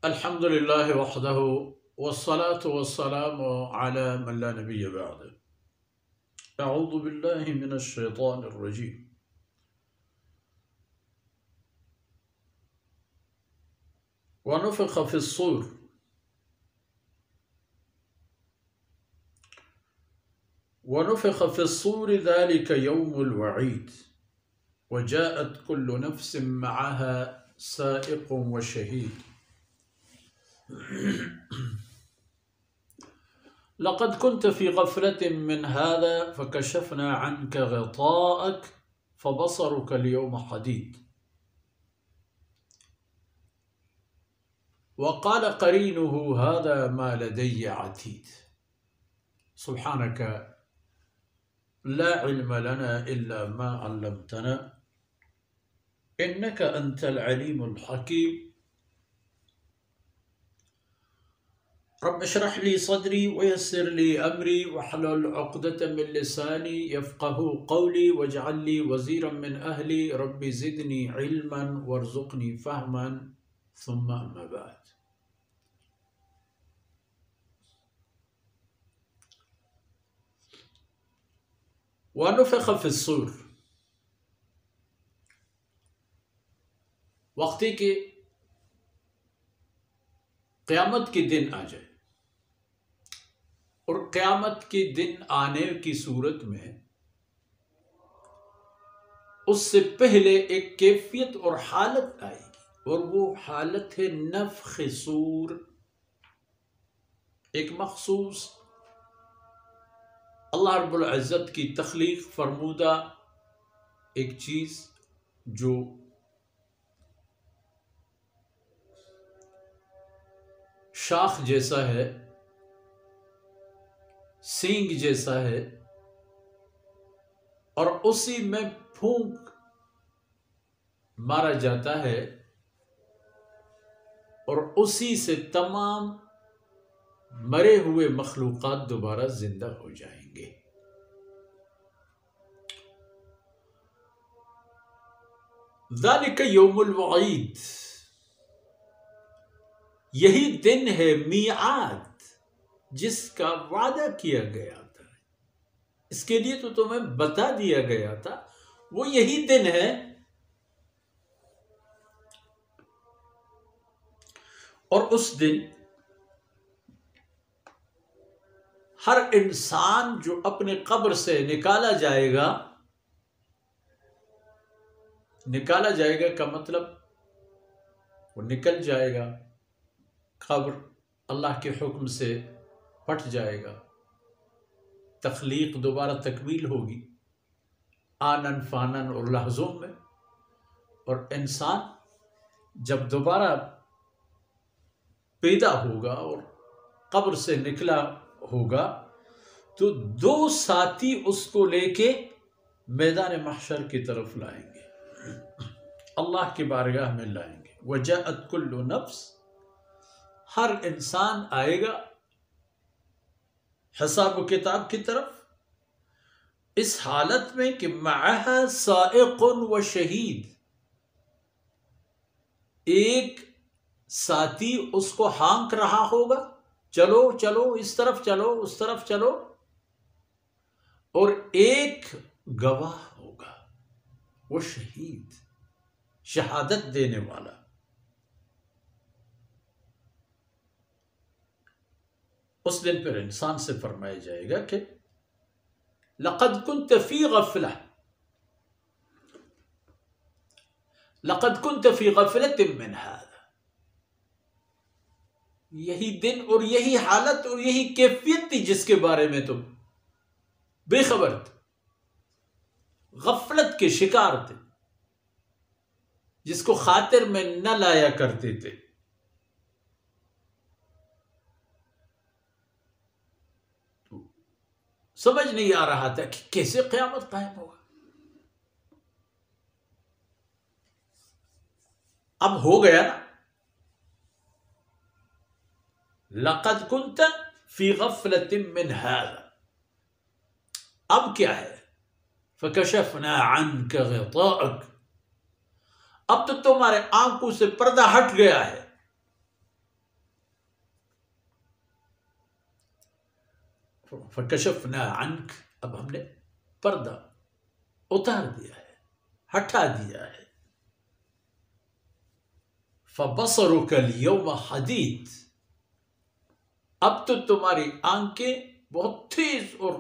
الحمد لله وحده والصلاة والسلام على من لا نبي بعده. أعوذ بالله من الشيطان الرجيم. ونفخ في الصور ذلك يوم الوعيد وجاءت كل نفس معها سائق وشهيد. لقد كنت في غفلة من هذا فكشفنا عنك غطاءك فبصرك اليوم حديد. وقال قرينه هذا ما لدي عتيد. سبحانك لا علم لنا إلا ما علمتنا إنك أنت العليم الحكيم. رب اشرح لي صدري ويسر لي أمري واحلل عقدة من لساني يفقه قولي واجعل لي وزيرا من أهلي رب زدني علما وارزقني فهما. ثم أما بعد. ونفخ في الصور، وقتی کہ قیامت کے دن آ جائے، اور قیامت کے دن آنے کی صورت میں اس سے پہلے ایک کیفیت اور حالت آئے گی، اور وہ حالت ہے نفخ صور، ایک مخصوص اللہ رب العزت کی تخلیق فرمودہ ایک چیز جو شاخ جیسا ہے، سینگ جیسا ہے، اور اسی میں پھونک مارا جاتا ہے، اور اسی سے تمام مرے ہوئے مخلوقات دوبارہ زندہ ہو جائیں گے۔ ذالک یوم الوعید، یہی دن ہے میعاد جس کا وعدہ کیا گیا تھا، اس کے لیے تو تمہیں بتا دیا گیا تھا، وہ یہی دن ہے۔ اور اس دن ہر انسان جو اپنے قبر سے نکالا جائے گا کا مطلب وہ نکل جائے گا، قبر اللہ کے حکم سے پھٹ جائے گا، تخلیق دوبارہ تکمیل ہوگی آنن فانن اور لحظوں میں، اور انسان جب دوبارہ پیدا ہوگا اور قبر سے نکلا ہوگا تو دو ساتھی اس کو لے کے میدان محشر کی طرف لائیں گے، اللہ کی بارگاہ میں لائیں گے۔ وجاءت کل نفس، ہر انسان آئے گا حساب و کتاب کی طرف، اس حالت میں کہ معہا سائق و شہید، ایک ساتھی اس کو ہانک رہا ہوگا، چلو چلو اس طرف چلو اس طرف چلو، اور ایک گواہ ہوگا، وہ شہید، شہادت دینے والا۔ اس دن پر انسان سے فرمایا جائے گا کہ لقد كنت في غفلة، لقد كنت في غفلة من هذا، یہی دن اور یہی حالت اور یہی کیفیت تھی جس کے بارے میں تم بے خبر تھے، غفلت کے شکار تھے، جس کو خاطر میں نہ لایا کرتے تھے۔ تو سمجھ نہیں آ رہا تھا کہ کیسے قیامت قائم ہوگا۔ اب ہو گیا نا، لقد كنت في غفلة من هذا، اب کیا ہے؟ فكشفنا عنك غطاءك، اب تو تمہارے آنکھوں سے پردہ ہٹ گیا ہے، فکشفنا عنک، اب ہم نے پردہ اتار دیا ہے، ہٹا دیا ہے. فبصرک اليوم حدید، اب تو تمہاری آنکھیں بہت تیز اور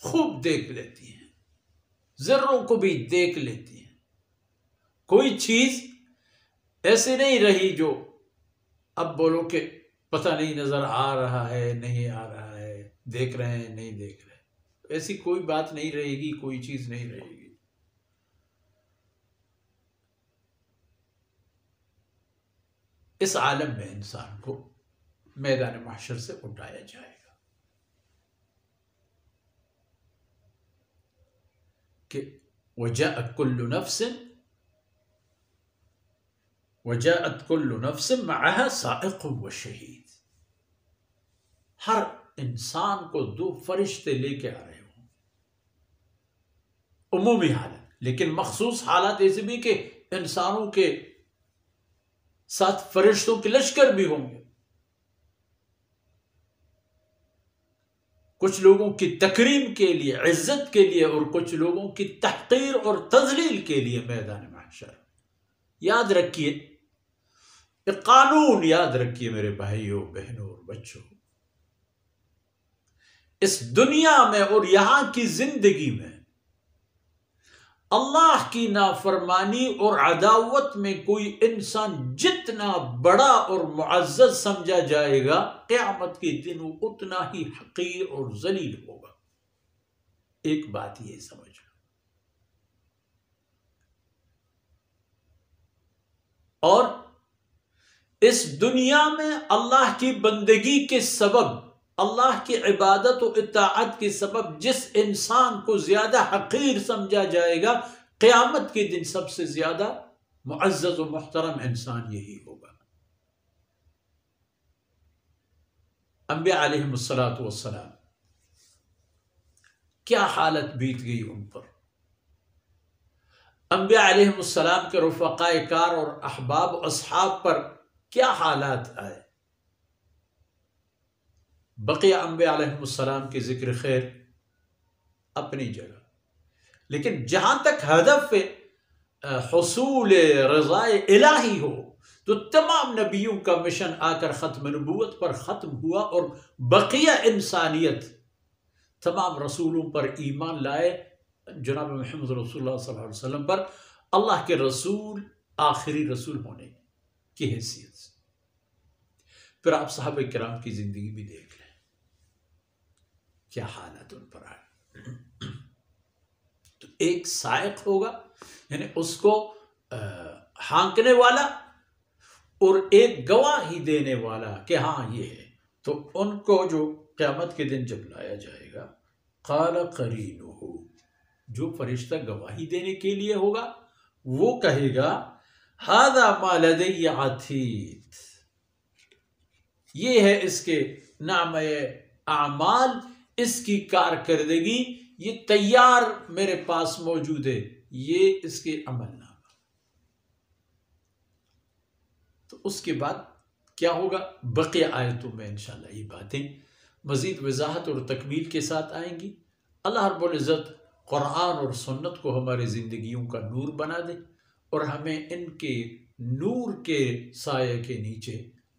خوب دیکھ لیتی ہیں، ذروں کو بھی دیکھ لیتی ہیں. کوئی چیز ایسے نہیں رہی جو اب بولو کہ پتہ نہیں نظر آ رہا ہے نہیں آ رہا ہے، دیکھ رہے ہیں نہیں دیکھ رہے. ایسی کوئی بات نہیں رہے گی، کوئی چیز نہیں رہے گی. اس عالم میں انسان کو میدان محشر سے اٹھایا جائے گا کہ وجاءت كل نفس معها سائق وشہید. ہر انسان کو دو فرشتے لے کے آ رہے ہوں. عمومی حالت، لیکن مخصوص حالات ایسے بھی کہ انسانوں کے ساتھ فرشتوں کے لشکر بھی ہوں گے. کچھ لوگوں کی تکریم کے لیے، عزت کے لیے، اور کچھ لوگوں کی تحقیر اور تذلیل کے لیے میدان محشر. یاد رکھیے، ایک قانون یاد رکھیے میرے بھائیوں بہنوں اور بچوں، اس دنیا میں اور یہاں کی زندگی میں اللہ کی نافرمانی اور عداوت میں کوئی انسان جتنا بڑا اور معزز سمجھا جائے گا، قیامت کے دن وہ اتنا ہی حقیر اور ذلیل ہوگا. ایک بات یہ سمجھو، اور اس دنیا میں اللہ کی بندگی کے سبب، اللہ کی عبادت و اطاعت کے سبب جس انسان کو زیادہ حقیر سمجھا جائے گا، قیامت کے دن سب سے زیادہ معزز و محترم انسان یہی ہوگا. انبیاء علیہم السلام کیا حالت بیت گئی ان پر. انبیاء علیہم السلام کے رفقاء کار اور احباب و اصحاب پر کیا حالات آئے. بقیہ انبیاء علیہم السلام کی ذکر خیر اپنی جگہ، لیکن جہاں تک ہدف حصول رضا الہی ہو تو تمام نبیوں کا مشن آ کر ختم نبوت پر ختم ہوا، اور بقیہ انسانیت تمام رسولوں پر ایمان لائے. جناب محمد رسول اللہ صلی اللہ علیہ وسلم پر اللہ کے رسول، آخری رسول ہونے کی حیثیت سے. پھر آپ صحابہ کرام کی زندگی بھی دیکھ لیں، کیا حالت ان پر آئے. تو ایک سائق ہوگا، یعنی اس کو ہانکنے والا، اور ایک گواہی دینے والا کہ ہاں یہ ہے. تو ان کو جو قیامت کے دن جب لایا جائے گا، قال قرینہ، جو فرشتہ گواہی دینے کے لیے ہوگا وہ کہے گا ھذا ما لدی عتید، یہ ہے اس کے نامہ اعمال، اس کی کارکردگی، یہ تیار میرے پاس موجود ہے، یہ اس کے عمل نامہ. تو اس کے بعد کیا ہوگا، بقیہ آیتوں میں انشاءاللہ یہ باتیں مزید وضاحت اور تکمیل کے ساتھ آئیں گی. اللہ رب العزت قرآن اور سنت کو ہماری زندگیوں کا نور بنا دے، اور ہمیں ان کے نور کے سائے کے نیچے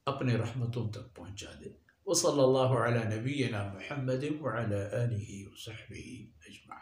اپنے رحمتوں تک پہنچا دے. وصلی اللہ علی نبینا محمد وعلی آلہ وصحبہ اجمعین.